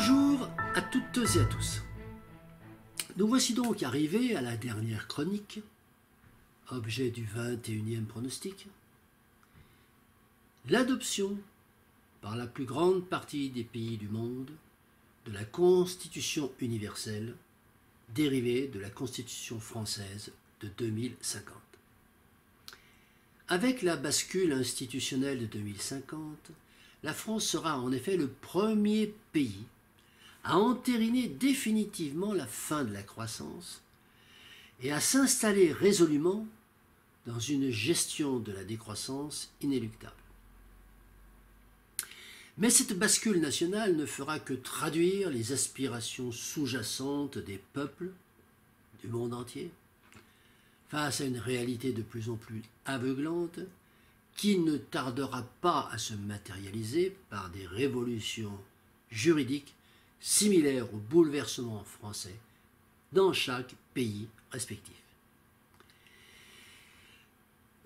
Bonjour à toutes et à tous. Nous voici donc arrivés à la dernière chronique, objet du 21e pronostic. L'adoption par la plus grande partie des pays du monde de la Constitution universelle dérivée de la Constitution française de 2050. Avec la bascule institutionnelle de 2050, la France sera en effet le premier pays à entériner définitivement la fin de la croissance et à s'installer résolument dans une gestion de la décroissance inéluctable. Mais cette bascule nationale ne fera que traduire les aspirations sous-jacentes des peuples du monde entier face à une réalité de plus en plus aveuglante qui ne tardera pas à se matérialiser par des révolutions juridiques similaires aux bouleversements français dans chaque pays respectif.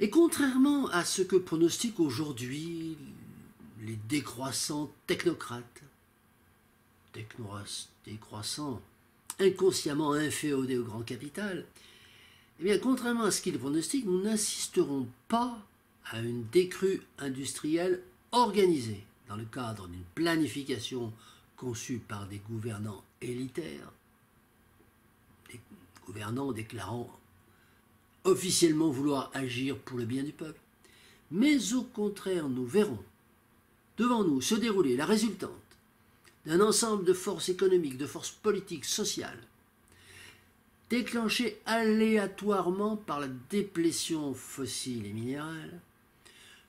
Et contrairement à ce que pronostiquent aujourd'hui les décroissants technocrates, décroissants inconsciemment inféodés au grand capital, eh bien, contrairement à ce qu'ils pronostiquent, nous n'assisterons pas à une décrue industrielle organisée dans le cadre d'une planification conçue par des gouvernants élitaires, des gouvernants déclarant officiellement vouloir agir pour le bien du peuple, mais au contraire, nous verrons devant nous se dérouler la résultante d'un ensemble de forces économiques, de forces politiques, sociales, déclenchées aléatoirement par la déplétion fossile et minérale,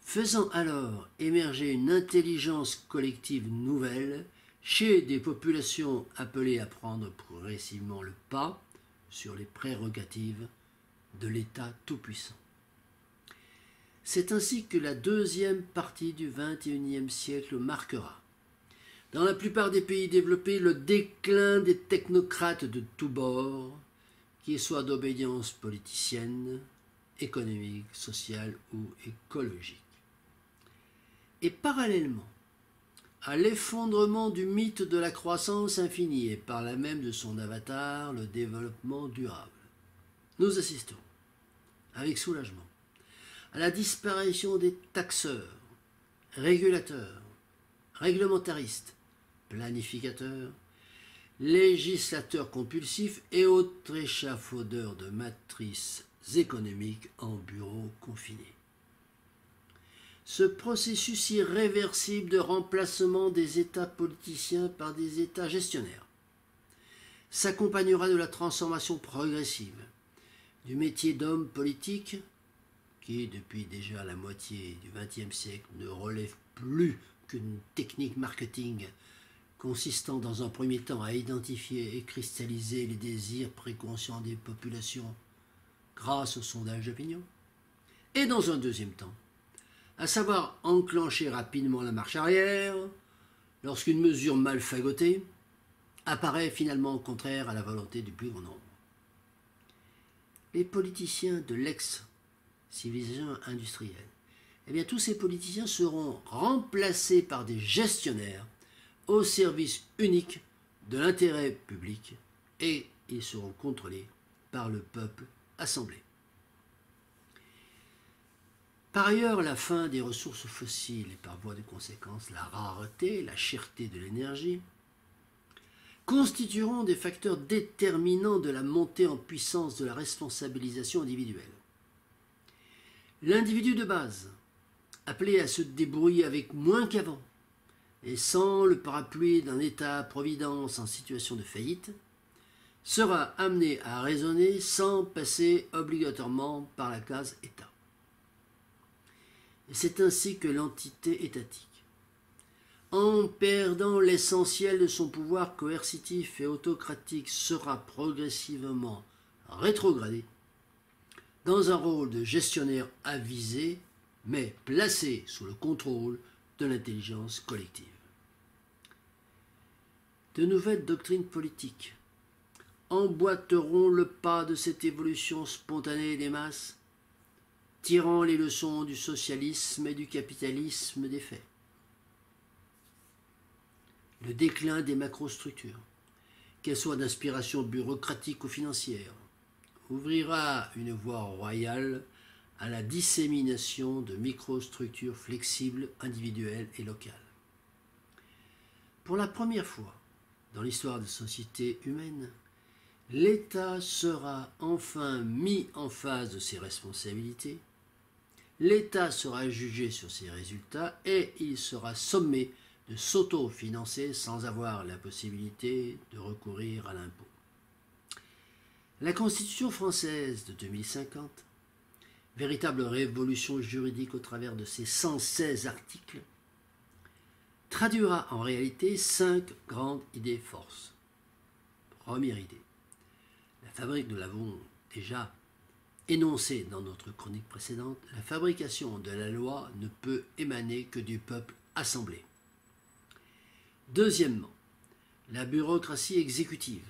faisant alors émerger une intelligence collective nouvelle chez des populations appelées à prendre progressivement le pas sur les prérogatives de l'État tout-puissant. C'est ainsi que la deuxième partie du XXIe siècle marquera, dans la plupart des pays développés, le déclin des technocrates de tous bords, qu'ils soient d'obédience politicienne, économique, sociale ou écologique. Et parallèlement à l'effondrement du mythe de la croissance infinie et par là même de son avatar, le développement durable, nous assistons, avec soulagement, à la disparition des taxeurs, régulateurs, réglementaristes, planificateurs, législateurs compulsifs et autres échafaudeurs de matrices économiques en bureaux confinés. Ce processus irréversible de remplacement des États politiciens par des États gestionnaires s'accompagnera de la transformation progressive du métier d'homme politique qui, depuis déjà la moitié du XXe siècle, ne relève plus qu'une technique marketing consistant dans un premier temps à identifier et cristalliser les désirs préconscients des populations grâce au sondage d'opinion, et dans un deuxième temps, à savoir enclencher rapidement la marche arrière lorsqu'une mesure mal fagotée apparaît finalement contraire à la volonté du plus grand nombre. Les politiciens de l'ex-civilisation industrielle, eh bien tous ces politiciens seront remplacés par des gestionnaires au service unique de l'intérêt public et ils seront contrôlés par le peuple assemblé. Par ailleurs, la fin des ressources fossiles et par voie de conséquence la rareté, la cherté de l'énergie constitueront des facteurs déterminants de la montée en puissance de la responsabilisation individuelle. L'individu de base, appelé à se débrouiller avec moins qu'avant, et sans le parapluie d'un État-providence en situation de faillite, sera amené à raisonner sans passer obligatoirement par la case État. Et c'est ainsi que l'entité étatique, en perdant l'essentiel de son pouvoir coercitif et autocratique, sera progressivement rétrogradée dans un rôle de gestionnaire avisé, mais placé sous le contrôle de l'intelligence collective. De nouvelles doctrines politiques emboîteront le pas de cette évolution spontanée des masses, tirant les leçons du socialisme et du capitalisme des faits. le déclin des macrostructures, qu'elles soient d'inspiration bureaucratique ou financière, ouvrira une voie royale à la dissémination de microstructures flexibles, individuelles et locales. Pour la première fois dans l'histoire de la société humaine, l'État sera enfin mis en face de ses responsabilités, l'État sera jugé sur ses résultats et il sera sommé de s'auto-financer sans avoir la possibilité de recourir à l'impôt. La Constitution française de 2050, véritable révolution juridique au travers de ses 116 articles, traduira en réalité 5 grandes idées forces. Première idée, la fabrique, nous l'avons déjà énoncé dans notre chronique précédente, la fabrication de la loi ne peut émaner que du peuple assemblé. Deuxièmement, la bureaucratie exécutive,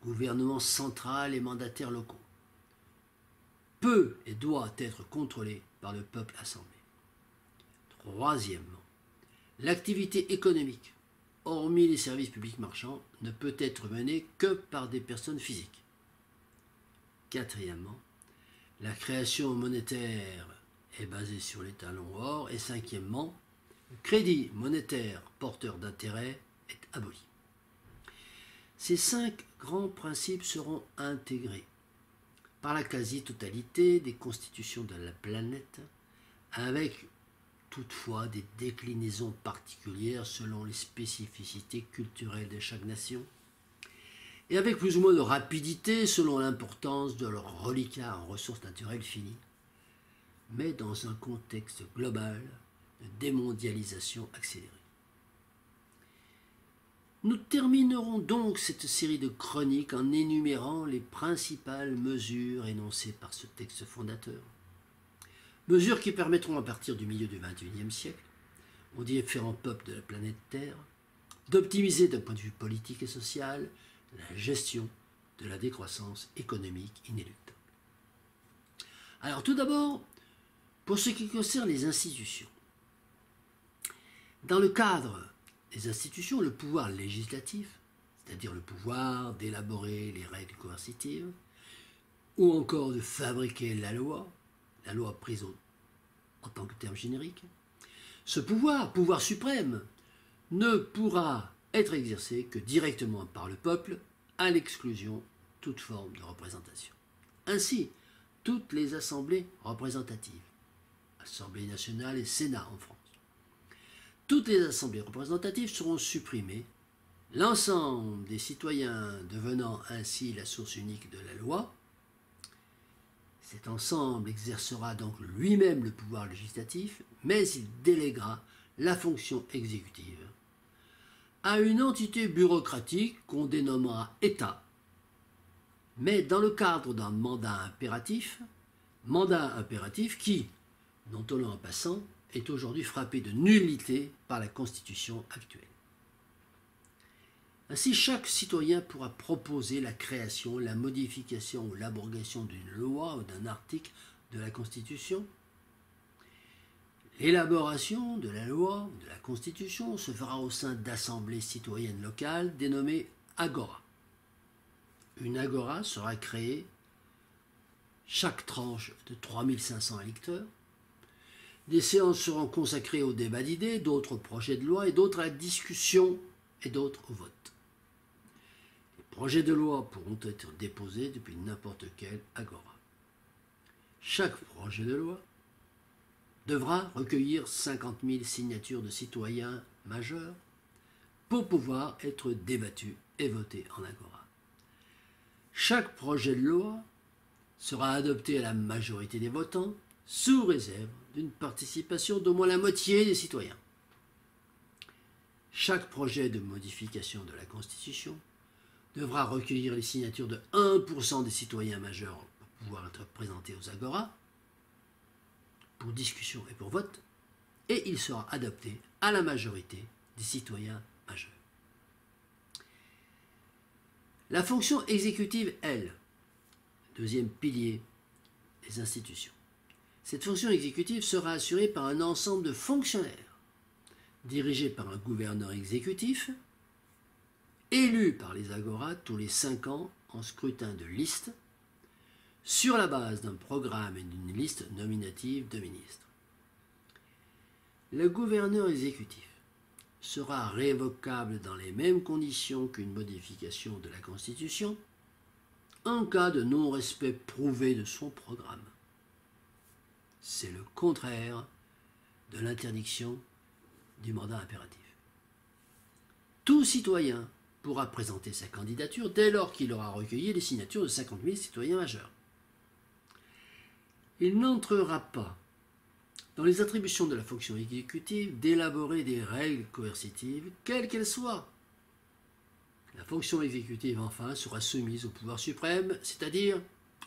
gouvernement central et mandataires locaux, peut et doit être contrôlée par le peuple assemblé. Troisièmement, l'activité économique, hormis les services publics marchands, ne peut être menée que par des personnes physiques. Quatrièmement, la création monétaire est basée sur les talons or. Et cinquièmement, le crédit monétaire porteur d'intérêt est aboli. Ces 5 grands principes seront intégrés par la quasi-totalité des constitutions de la planète, avec toutefois des déclinaisons particulières selon les spécificités culturelles de chaque nation, et avec plus ou moins de rapidité selon l'importance de leur reliquat en ressources naturelles finies, mais dans un contexte global de démondialisation accélérée. Nous terminerons donc cette série de chroniques en énumérant les principales mesures énoncées par ce texte fondateur. Mesures qui permettront à partir du milieu du XXIe siècle aux différents peuples de la planète Terre d'optimiser d'un point de vue politique et social la gestion de la décroissance économique inéluctable. Alors tout d'abord, pour ce qui concerne les institutions. Dans le cadre des institutions, le pouvoir législatif, c'est-à-dire le pouvoir d'élaborer les règles coercitives, ou encore de fabriquer la loi prise en tant que terme générique, ce pouvoir suprême, ne pourra être exercé que directement par le peuple, à l'exclusion de toute forme de représentation. Ainsi, toutes les assemblées représentatives, Assemblée nationale et Sénat en France, toutes les assemblées représentatives seront supprimées, l'ensemble des citoyens devenant ainsi la source unique de la loi. Cet ensemble exercera donc lui-même le pouvoir législatif, mais il déléguera la fonction exécutive à une entité bureaucratique qu'on dénommera État, mais dans le cadre d'un mandat impératif qui, notons-le en passant, est aujourd'hui frappé de nullité par la Constitution actuelle. Ainsi, chaque citoyen pourra proposer la création, la modification ou l'abrogation d'une loi ou d'un article de la Constitution. L'élaboration de la loi ou de la Constitution se fera au sein d'assemblées citoyennes locales dénommées Agora. Une Agora sera créée chaque tranche de 3500 électeurs. Des séances seront consacrées au débat d'idées, d'autres au projet de loi et d'autres à la discussion et d'autres au vote. Les projets de loi pourront être déposés depuis n'importe quelle agora. Chaque projet de loi devra recueillir 50 000 signatures de citoyens majeurs pour pouvoir être débattu et voté en agora. Chaque projet de loi sera adopté à la majorité des votants sous réserve d'une participation d'au moins la moitié des citoyens. Chaque projet de modification de la Constitution devra recueillir les signatures de 1% des citoyens majeurs pour pouvoir être présenté aux agoras, pour discussion et pour vote, et il sera adopté à la majorité des citoyens majeurs. La fonction exécutive, elle, deuxième pilier des institutions. Cette fonction exécutive sera assurée par un ensemble de fonctionnaires dirigé par un gouverneur exécutif, élu par les agoras tous les 5 ans en scrutin de liste, sur la base d'un programme et d'une liste nominative de ministres. Le gouverneur exécutif sera révocable dans les mêmes conditions qu'une modification de la Constitution en cas de non-respect prouvé de son programme. C'est le contraire de l'interdiction du mandat impératif. Tout citoyen pourra présenter sa candidature dès lors qu'il aura recueilli les signatures de 50 000 citoyens majeurs. Il n'entrera pas dans les attributions de la fonction exécutive d'élaborer des règles coercitives, quelles qu'elles soient. La fonction exécutive, enfin, sera soumise au pouvoir suprême, c'est-à-dire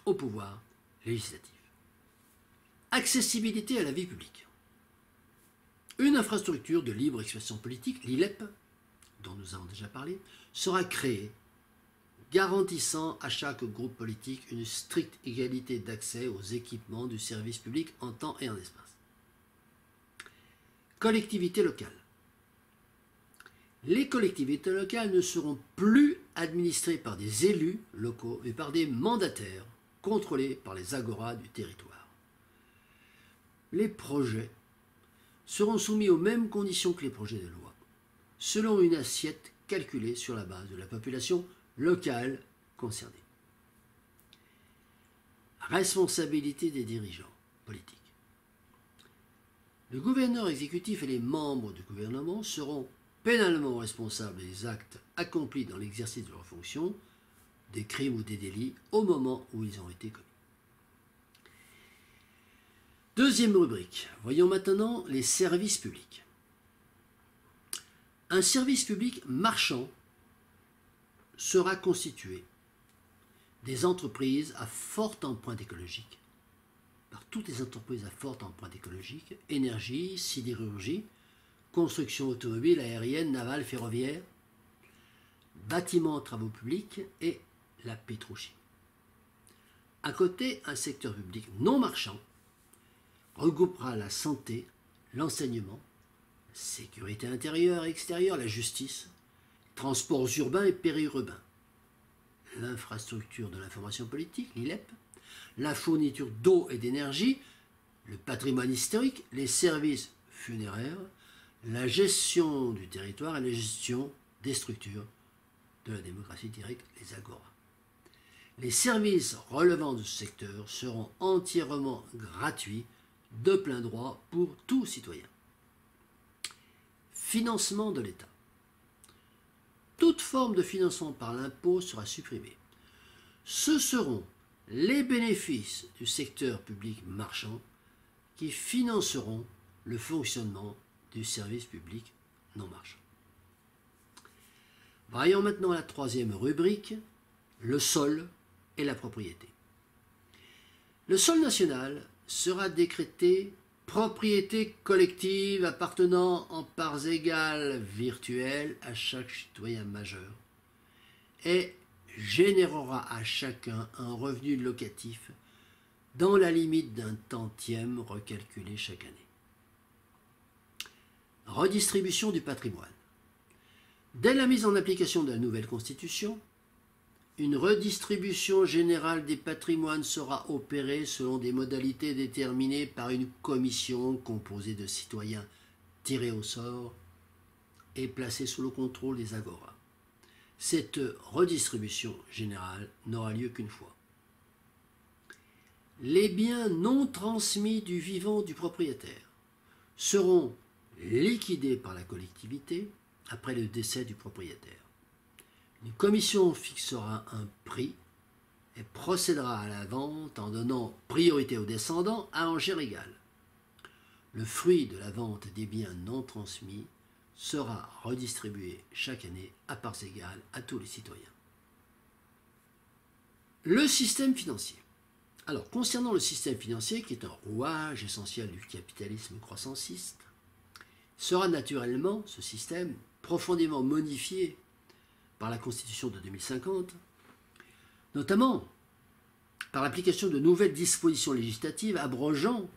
au pouvoir législatif. Accessibilité à la vie publique. Une infrastructure de libre expression politique, l'ILEP, dont nous avons déjà parlé, sera créée, garantissant à chaque groupe politique une stricte égalité d'accès aux équipements du service public en temps et en espace. Collectivités locales. Les collectivités locales ne seront plus administrées par des élus locaux, mais par des mandataires contrôlés par les agoras du territoire. Les projets seront soumis aux mêmes conditions que les projets de loi, selon une assiette calculée sur la base de la population locale concernée. Responsabilité des dirigeants politiques. Le gouverneur exécutif et les membres du gouvernement seront pénalement responsables des actes accomplis dans l'exercice de leurs fonctions, des crimes ou des délits au moment où ils ont été commis. Deuxième rubrique. Voyons maintenant les services publics. Un service public marchand sera constitué des entreprises à forte empreinte écologique, par toutes les entreprises à forte empreinte écologique, énergie, sidérurgie, construction automobile, aérienne, navale, ferroviaire, bâtiments, travaux publics et la pétrochimie. À côté, un secteur public non marchand regroupera la santé, l'enseignement, la sécurité intérieure et extérieure, la justice, transports urbains et périurbains, l'infrastructure de l'information politique, l'ILEP, la fourniture d'eau et d'énergie, le patrimoine historique, les services funéraires, la gestion du territoire et la gestion des structures de la démocratie directe, les agoras. Les services relevant de ce secteur seront entièrement gratuits, de plein droit pour tout citoyen. Financement de l'État. Toute forme de financement par l'impôt sera supprimée. Ce seront les bénéfices du secteur public marchand qui financeront le fonctionnement du service public non marchand. Voyons maintenant la troisième rubrique, le sol et la propriété. Le sol national sera décrété propriété collective appartenant en parts égales virtuelles à chaque citoyen majeur et générera à chacun un revenu locatif dans la limite d'un tantième recalculé chaque année. Redistribution du patrimoine. Dès la mise en application de la nouvelle Constitution, une redistribution générale des patrimoines sera opérée selon des modalités déterminées par une commission composée de citoyens tirés au sort et placés sous le contrôle des agoras. Cette redistribution générale n'aura lieu qu'une fois. Les biens non transmis du vivant du propriétaire seront liquidés par la collectivité après le décès du propriétaire. Une commission fixera un prix et procédera à la vente en donnant priorité aux descendants à enchère égale. Le fruit de la vente des biens non transmis sera redistribué chaque année à parts égales à tous les citoyens. Le système financier. Alors, concernant le système financier, qui est un rouage essentiel du capitalisme croissanciste, sera naturellement, ce système, profondément modifié par la Constitution de 2050, notamment par l'application de nouvelles dispositions législatives abrogeant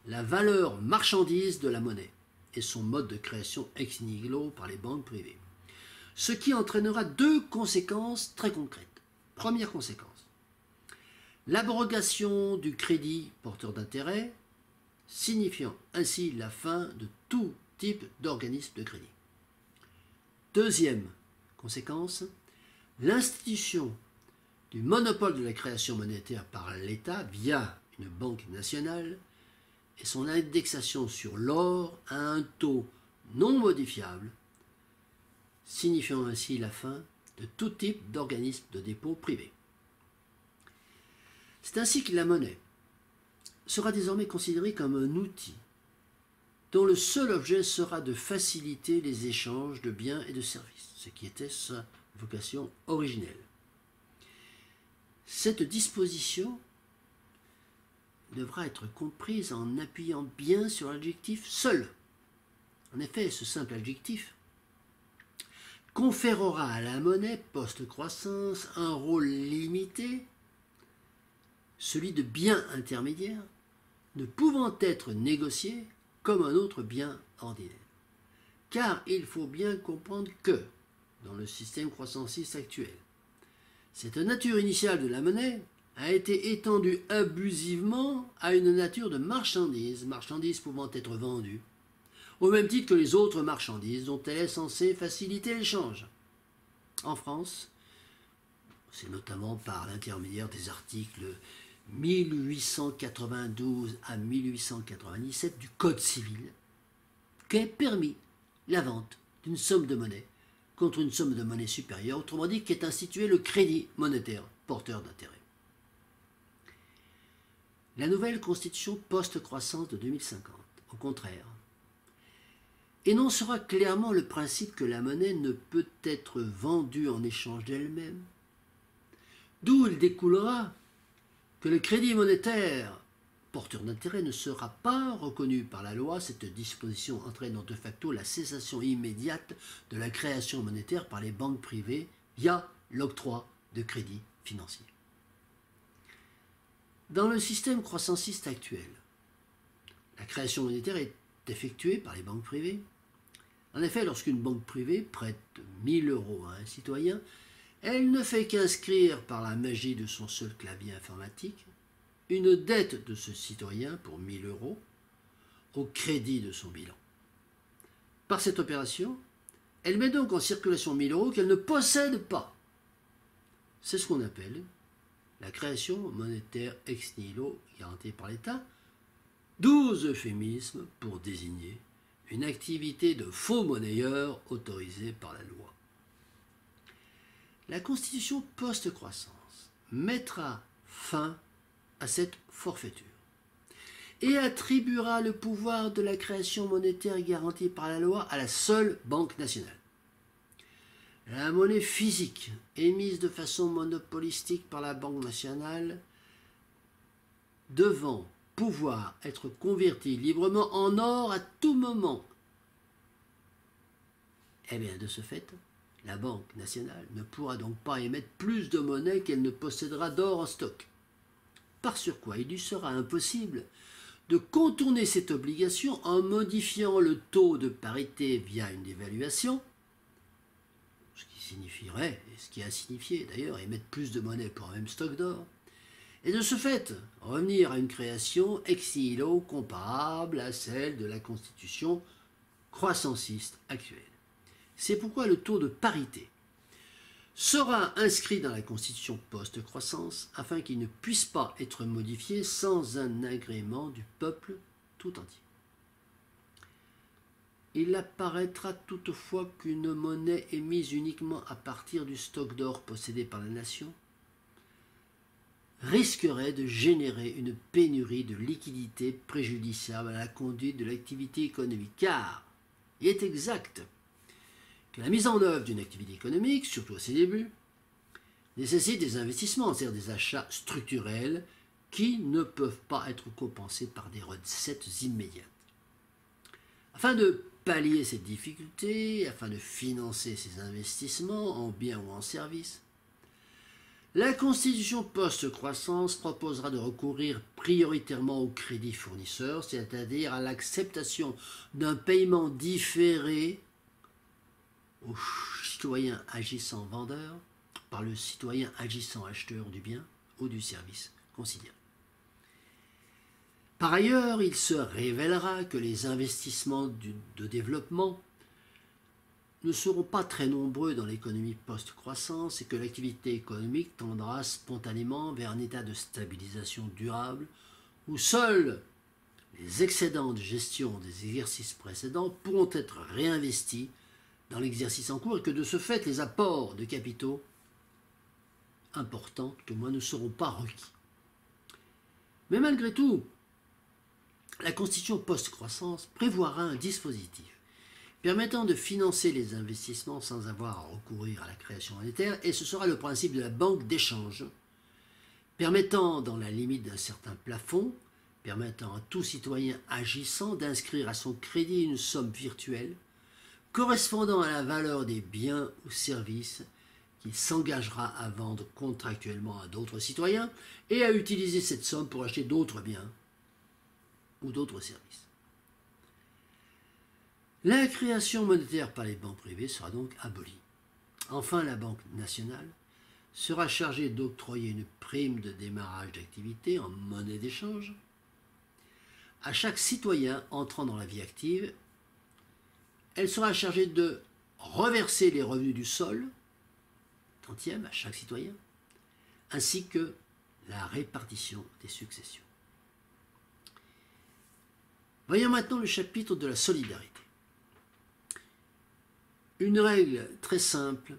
la valeur marchandise de la monnaie et son mode de création ex nihilo par les banques privées. Ce qui entraînera deux conséquences très concrètes. Première conséquence, l'abrogation du crédit porteur d'intérêt, signifiant ainsi la fin de tout type d'organisme de crédit. Deuxième conséquence, l'institution du monopole de la création monétaire par l'État via une banque nationale et son indexation sur l'or à un taux non modifiable, signifiant ainsi la fin de tout type d'organisme de dépôt privé. C'est ainsi que la monnaie sera désormais considérée comme un outil dont le seul objet sera de faciliter les échanges de biens et de services, ce qui était sa vocation originelle. Cette disposition devra être comprise en appuyant bien sur l'adjectif « seul ». En effet, ce simple adjectif conférera à la monnaie post-croissance un rôle limité, celui de bien intermédiaire, ne pouvant être négocié comme un autre bien ordinaire. Car il faut bien comprendre que, dans le système croissanciste actuel, cette nature initiale de la monnaie a été étendue abusivement à une nature de marchandise, marchandise pouvant être vendue, au même titre que les autres marchandises dont elle est censée faciliter l'échange. En France, c'est notamment par l'intermédiaire des articles 1892 à 1897 du Code civil qu'est permis la vente d'une somme de monnaie contre une somme de monnaie supérieure, autrement dit qu'est institué le crédit monétaire porteur d'intérêt. La nouvelle constitution post-croissance de 2050, au contraire, énoncera clairement le principe que la monnaie ne peut être vendue en échange d'elle-même, d'où il découlera que le crédit monétaire porteur d'intérêt ne sera pas reconnu par la loi. Cette disposition entraîne de facto la cessation immédiate de la création monétaire par les banques privées via l'octroi de crédits financiers. Dans le système croissanciste actuel, la création monétaire est effectuée par les banques privées. En effet, lorsqu'une banque privée prête 1 000 € à un citoyen, elle ne fait qu'inscrire par la magie de son seul clavier informatique une dette de ce citoyen pour 1 000 € au crédit de son bilan. Par cette opération, elle met donc en circulation 1 000 € qu'elle ne possède pas. C'est ce qu'on appelle la création monétaire ex nihilo garantie par l'État, 12 euphémismes pour désigner une activité de faux monnayeur autorisée par la loi. La constitution post-croissance mettra fin à cette forfaiture et attribuera le pouvoir de la création monétaire garantie par la loi à la seule Banque nationale. La monnaie physique émise de façon monopolistique par la Banque nationale devant pouvoir être convertie librement en or à tout moment. Eh bien, de ce fait, la Banque nationale ne pourra donc pas émettre plus de monnaie qu'elle ne possédera d'or en stock. Par surcroît, il lui sera impossible de contourner cette obligation en modifiant le taux de parité via une dévaluation, ce qui signifierait, et ce qui a signifié d'ailleurs, émettre plus de monnaie pour un même stock d'or, et de ce fait revenir à une création ex nihilo comparable à celle de la constitution croissanciste actuelle. C'est pourquoi le taux de parité sera inscrit dans la constitution post-croissance afin qu'il ne puisse pas être modifié sans un agrément du peuple tout entier. Il apparaîtra toutefois qu'une monnaie émise uniquement à partir du stock d'or possédé par la nation risquerait de générer une pénurie de liquidités préjudiciable à la conduite de l'activité économique, car il est exact que la mise en œuvre d'une activité économique, surtout à ses débuts, nécessite des investissements, c'est-à-dire des achats structurels qui ne peuvent pas être compensés par des recettes immédiates. Afin de pallier cette difficulté, afin de financer ces investissements en biens ou en services, La constitution post-croissance proposera de recourir prioritairement au crédit fournisseur, c'est-à-dire à l'acceptation d'un paiement différé au citoyen agissant vendeur par le citoyen agissant acheteur du bien ou du service considéré. Par ailleurs, il se révélera que les investissements de développement ne seront pas très nombreux dans l'économie post-croissance et que l'activité économique tendra spontanément vers un état de stabilisation durable où seuls les excédents de gestion des exercices précédents pourront être réinvestis dans l'exercice en cours et que de ce fait les apports de capitaux importants, tout au moins, ne seront pas requis. Mais malgré tout, la constitution post-croissance prévoira un dispositif permettant de financer les investissements sans avoir à recourir à la création monétaire, et ce sera le principe de la banque d'échange, permettant, dans la limite d'un certain plafond, permettant à tout citoyen agissant d'inscrire à son crédit une somme virtuelle correspondant à la valeur des biens ou services qu'il s'engagera à vendre contractuellement à d'autres citoyens et à utiliser cette somme pour acheter d'autres biens ou d'autres services. La création monétaire par les banques privées sera donc abolie. Enfin, la Banque nationale sera chargée d'octroyer une prime de démarrage d'activité en monnaie d'échange à chaque citoyen entrant dans la vie active. Elle sera chargée de reverser les revenus du sol, tantième à chaque citoyen, ainsi que la répartition des successions. Voyons maintenant le chapitre de la solidarité. Une règle très simple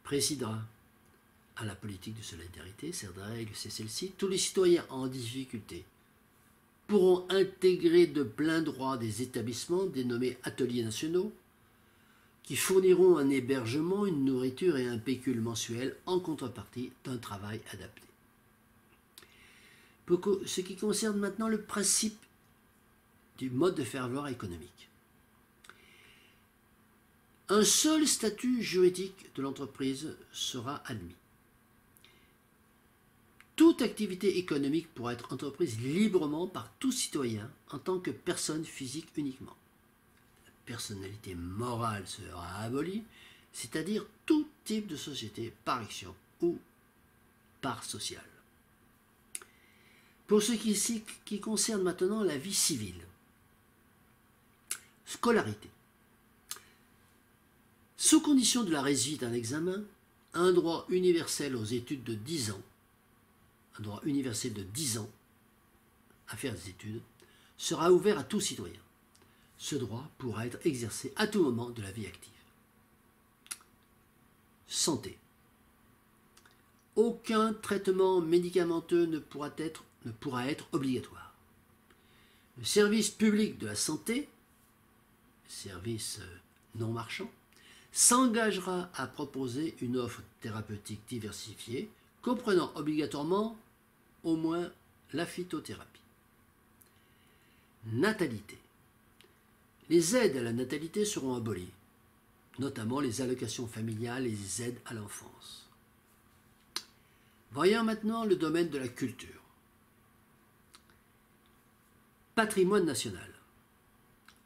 présidera à la politique de solidarité. Cette règle, c'est celle-ci. Tous les citoyens en difficulté pourront intégrer de plein droit des établissements dénommés ateliers nationaux qui fourniront un hébergement, une nourriture et un pécule mensuel en contrepartie d'un travail adapté. Pour ce qui concerne maintenant le principe du mode de faire valoir économique. Un seul statut juridique de l'entreprise sera admis. Toute activité économique pourra être entreprise librement par tout citoyen en tant que personne physique uniquement. La personnalité morale sera abolie, c'est-à-dire tout type de société par action ou par sociale. Pour ce qui concerne maintenant la vie civile, scolarité. Sous condition de la réussite d'un examen, un droit universel aux études de 10 ans, un droit universel de 10 ans à faire des études, sera ouvert à tout citoyen. Ce droit pourra être exercé à tout moment de la vie active. Santé. Aucun traitement médicamenteux ne pourra être obligatoire. Le service public de la santé, service non marchand, s'engagera à proposer une offre thérapeutique diversifiée, comprenant obligatoirement au moins la phytothérapie. Natalité. Les aides à la natalité seront abolies, notamment les allocations familiales et les aides à l'enfance. Voyons maintenant le domaine de la culture. Patrimoine national.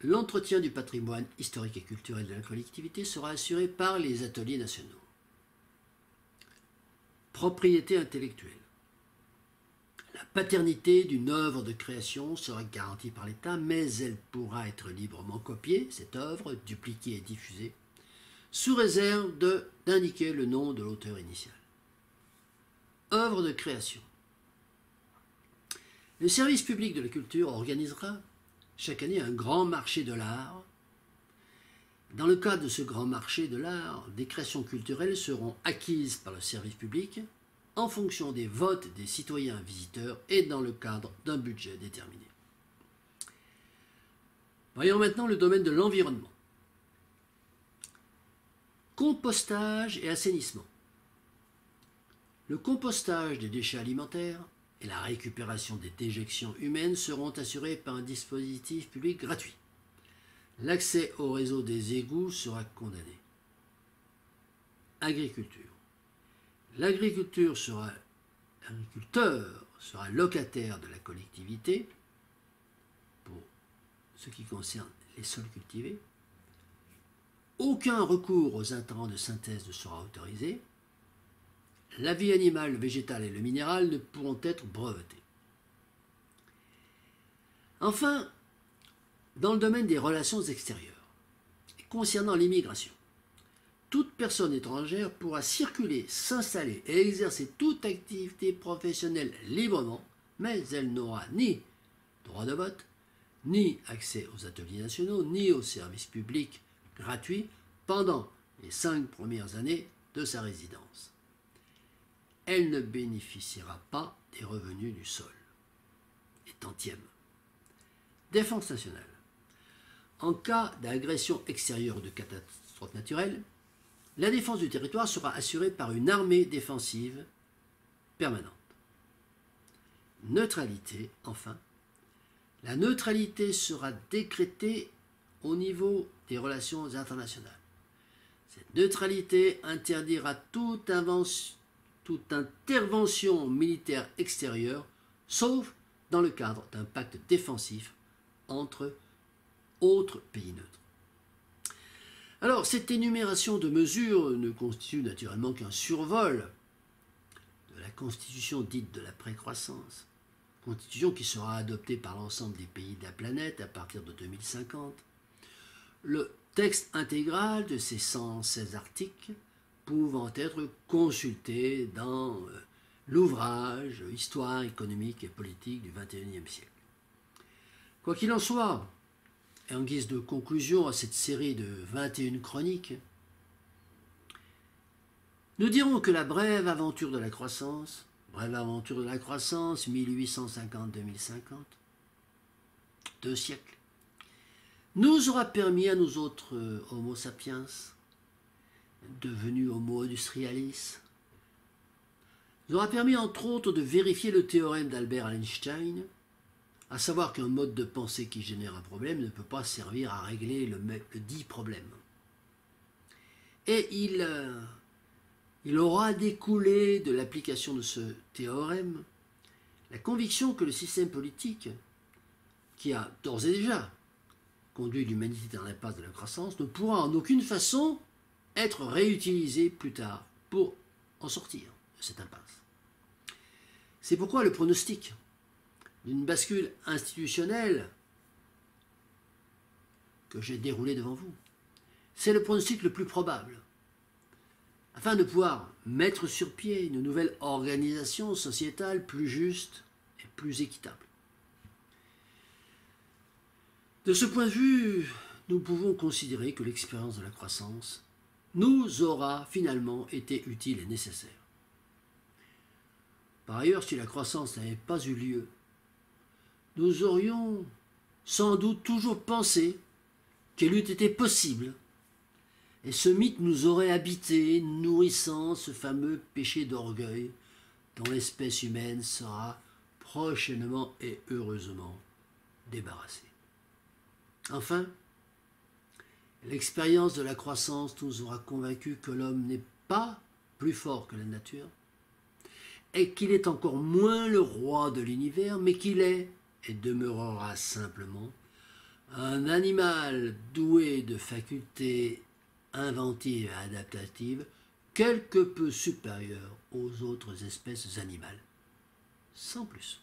L'entretien du patrimoine historique et culturel de la collectivité sera assuré par les ateliers nationaux. Propriété intellectuelle. La paternité d'une œuvre de création sera garantie par l'État, mais elle pourra être librement copiée, cette œuvre, dupliquée et diffusée, sous réserve d'indiquer le nom de l'auteur initial. Œuvre de création. Le service public de la culture organisera chaque année un grand marché de l'art. Dans le cadre de ce grand marché de l'art, des créations culturelles seront acquises par le service public en fonction des votes des citoyens visiteurs et dans le cadre d'un budget déterminé. Voyons maintenant le domaine de l'environnement. Compostage et assainissement. Le compostage des déchets alimentaires et la récupération des déjections humaines seront assurés par un dispositif public gratuit. L'accès au réseau des égouts sera condamné. Agriculture. l'agriculteur sera locataire de la collectivité pour ce qui concerne les sols cultivés. Aucun recours aux intrants de synthèse ne sera autorisé. La vie animale, le végétal et le minéral ne pourront être brevetés. Enfin, dans le domaine des relations extérieures, et concernant l'immigration, toute personne étrangère pourra circuler, s'installer et exercer toute activité professionnelle librement, mais elle n'aura ni droit de vote, ni accès aux ateliers nationaux, ni aux services publics gratuits pendant les 5 premières années de sa résidence. Elle ne bénéficiera pas des revenus du sol. Et tantième. Défense nationale. En cas d'agression extérieure ou de catastrophe naturelle, la défense du territoire sera assurée par une armée défensive permanente. Neutralité, enfin. La neutralité sera décrétée au niveau des relations internationales. Cette neutralité interdira toute intervention militaire extérieure, sauf dans le cadre d'un pacte défensif entre autres pays neutres. Alors, cette énumération de mesures ne constitue naturellement qu'un survol de la constitution dite de la précroissance, constitution qui sera adoptée par l'ensemble des pays de la planète à partir de 2050. Le texte intégral de ces 116 articles pouvant être consulté dans l'ouvrage « Histoire économique et politique du XXIe siècle ». Quoi qu'il en soit, et en guise de conclusion à cette série de 21 chroniques, nous dirons que la brève aventure de la croissance, 1850-2050, 2 siècles, nous aura permis à nous autres Homo sapiens, devenus Homo industrialis, nous aura permis entre autres de vérifier le théorème d'Albert Einstein, à savoir qu'un mode de pensée qui génère un problème ne peut pas servir à régler le dit problème. Et il aura découlé de l'application de ce théorème la conviction que le système politique, qui a d'ores et déjà conduit l'humanité dans l'impasse de la croissance, ne pourra en aucune façon être réutilisé plus tard pour en sortir de cette impasse. C'est pourquoi le pronostic d'une bascule institutionnelle que j'ai déroulé devant vous, c'est le pronostic le plus probable, afin de pouvoir mettre sur pied une nouvelle organisation sociétale plus juste et plus équitable. De ce point de vue, nous pouvons considérer que l'expérience de la croissance nous aura finalement été utile et nécessaire. Par ailleurs, si la croissance n'avait pas eu lieu, nous aurions sans doute toujours pensé qu'elle eût été possible, et ce mythe nous aurait habité, nourrissant ce fameux péché d'orgueil dont l'espèce humaine sera prochainement et heureusement débarrassée. Enfin, l'expérience de la croissance nous aura convaincus que l'homme n'est pas plus fort que la nature, et qu'il est encore moins le roi de l'univers, mais qu'il est et demeurera simplement un animal doué de facultés inventives et adaptatives quelque peu supérieures aux autres espèces animales, sans plus.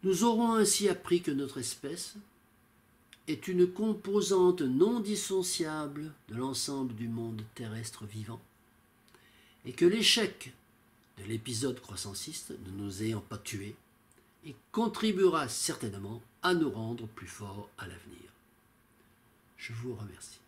Nous aurons ainsi appris que notre espèce est une composante non dissociable de l'ensemble du monde terrestre vivant, et que l'échec de l'épisode croissanciste ne nous ayant pas tués, il contribuera certainement à nous rendre plus forts à l'avenir. Je vous remercie.